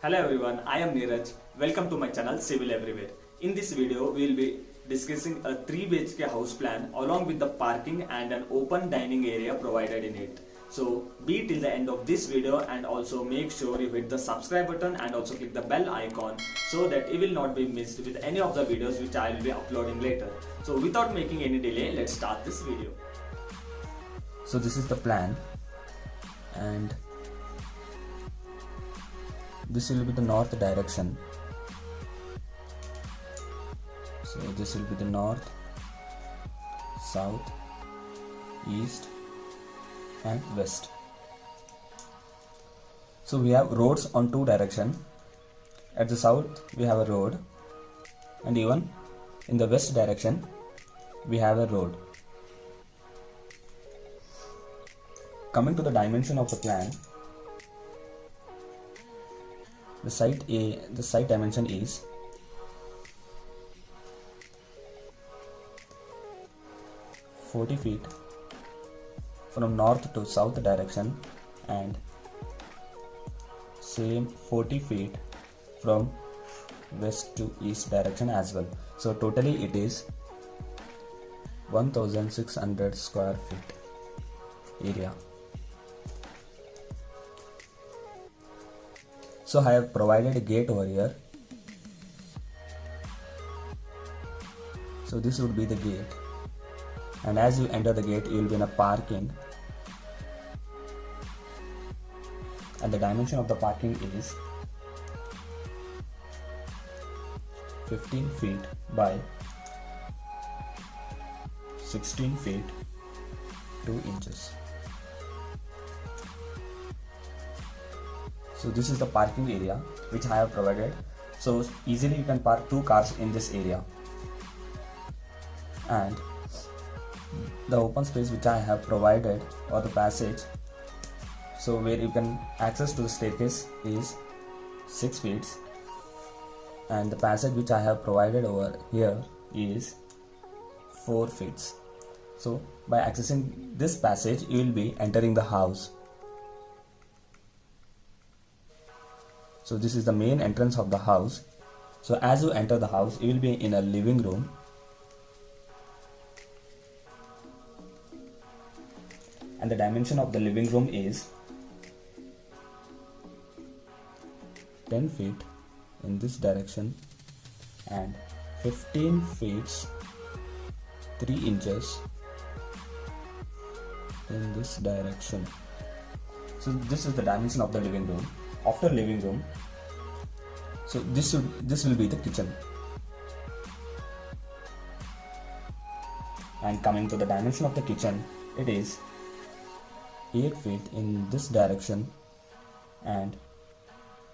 Hello everyone, I am Neeraj. Welcome to my channel Civil Everywhere. In this video, we will be discussing a 3 BHK house plan along with the parking and an open dining area provided in it. So be till the end of this video and also make sure you hit the subscribe button and also click the bell icon so that you will not be missed with any of the videos which I will be uploading later. So without making any delay, let's start this video. So this is the plan, and this will be the north direction. So this will be the north, south, east and west. So we have roads on two directions. At the south we have a road, and even in the west direction we have a road. Coming to the dimension of the plan, the site dimension is 40 feet from north to south direction and same 40 feet from west to east direction as well. So totally it is 1600 square feet area. So I have provided a gate over here. So this would be the gate, and as you enter the gate you will be in a parking, and the dimension of the parking is 15 feet by 16 feet 2 inches. So this is the parking area which I have provided. So easily you can park 2 cars in this area, and the open space which I have provided, or the passage, so where you can access to the staircase is 6 feet, and the passage which I have provided over here is 4 feet. So by accessing this passage you will be entering the house. So this is the main entrance of the house. So as you enter the house, you will be in a living room, and the dimension of the living room is 10 feet in this direction and 15 feet 3 inches in this direction. So this is the dimension of the living room. After living room, so this will be the kitchen, and coming to the dimension of the kitchen, it is 8 feet in this direction and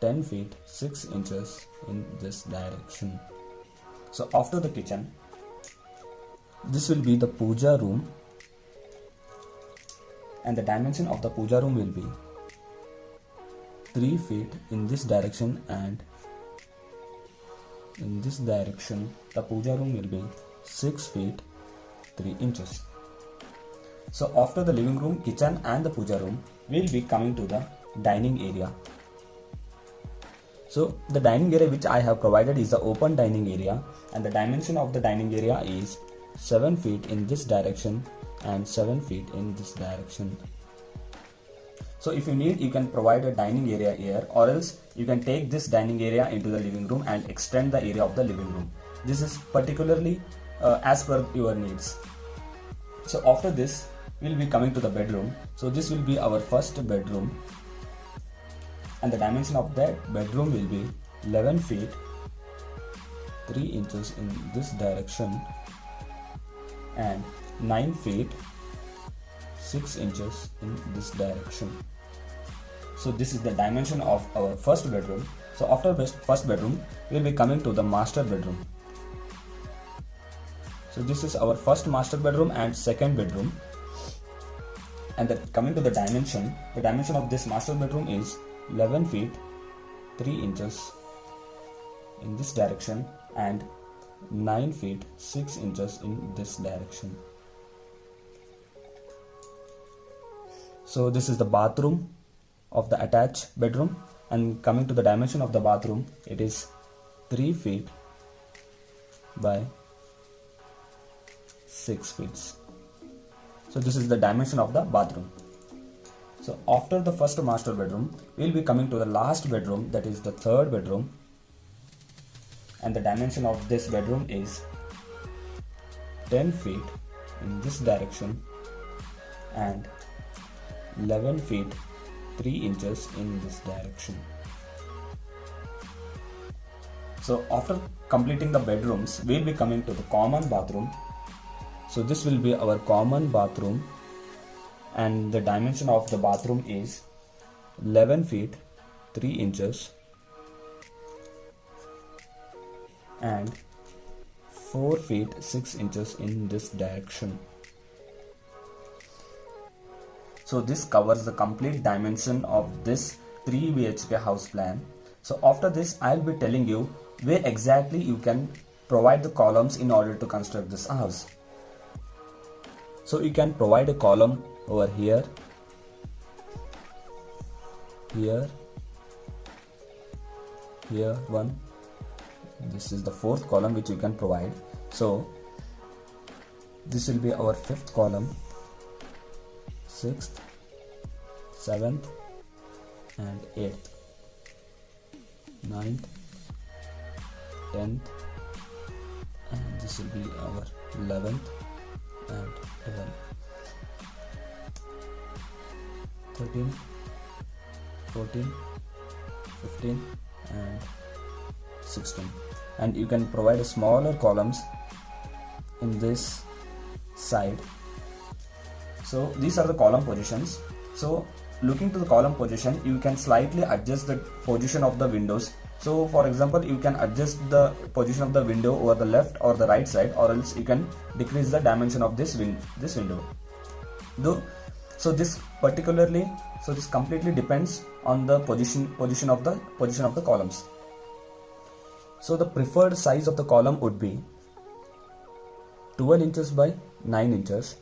10 feet 6 inches in this direction. So after the kitchen, this will be the puja room, and the dimension of the puja room will be 3 feet in this direction, and in this direction the puja room will be 6 feet 3 inches. So after the living room, kitchen and the puja room, we will be coming to the dining area. So the dining area which I have provided is the open dining area, and the dimension of the dining area is 7 feet in this direction and 7 feet in this direction. So if you need, you can provide a dining area here, or else you can take this dining area into the living room and extend the area of the living room. This is particularly as per your needs. So after this, we will be coming to the bedroom. So this will be our first bedroom, and the dimension of that bedroom will be 11 feet 3 inches in this direction and 9 feet 6 inches in this direction. So this is the dimension of our first bedroom. So after first bedroom, we will be coming to the master bedroom. So this is our first master bedroom and second bedroom, and coming to the dimension of this master bedroom is 11 feet 3 inches in this direction and 9 feet 6 inches in this direction. So this is the bathroom of the attached bedroom. And coming to the dimension of the bathroom, it is 3 feet by 6 feet. So this is the dimension of the bathroom. So after the first master bedroom, we will be coming to the last bedroom, that is the third bedroom, and the dimension of this bedroom is 10 feet in this direction and 11 feet 3 inches in this direction. So after completing the bedrooms, we will be coming to the common bathroom. So this will be our common bathroom, and the dimension of the bathroom is 11 feet 3 inches and 4 feet 6 inches in this direction. So this covers the complete dimension of this 3 BHK house plan. So after this, I will be telling you where exactly you can provide the columns in order to construct this house. So you can provide a column over here, here one. This is the fourth column which you can provide. So this will be our fifth column, 6th, 7th and 8th, 9th, 10th, and this will be our 11th and 12th, 13, 14, 15 and 16. And you can provide smaller columns in this side. So these are the column positions. So looking to the column position, you can slightly adjust the position of the windows. So for example, you can adjust the position of the window over the left or the right side, or else you can decrease the dimension of this window. So this completely depends on the position of the columns. So the preferred size of the column would be 12 inches by 9 inches.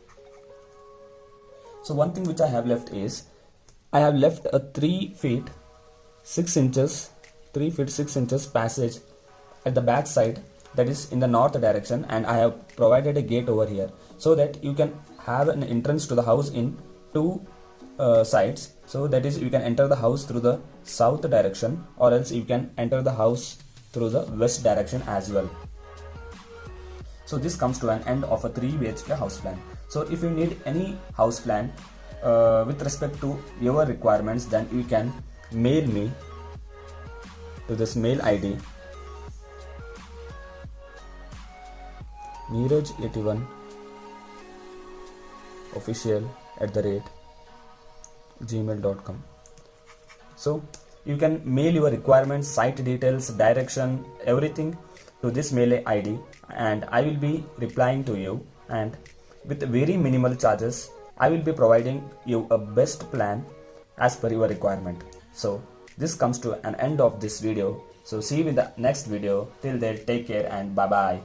So one thing which I have left is, I have left a 3 feet 6 inches passage at the back side, that is in the north direction, and I have provided a gate over here so that you can have an entrance to the house in two sides. So that is, you can enter the house through the south direction, or else you can enter the house through the west direction as well. So this comes to an end of a 3 BHK house plan. So if you need any house plan with respect to your requirements, then you can mail me to this mail ID, neeraj81official@gmail.com. So you can mail your requirements, site details, direction, everything to this mail ID, and I will be replying to you, and with very minimal charges I will be providing you a best plan as per your requirement. So this comes to an end of this video. So see you in the next video. Till then, take care and bye bye.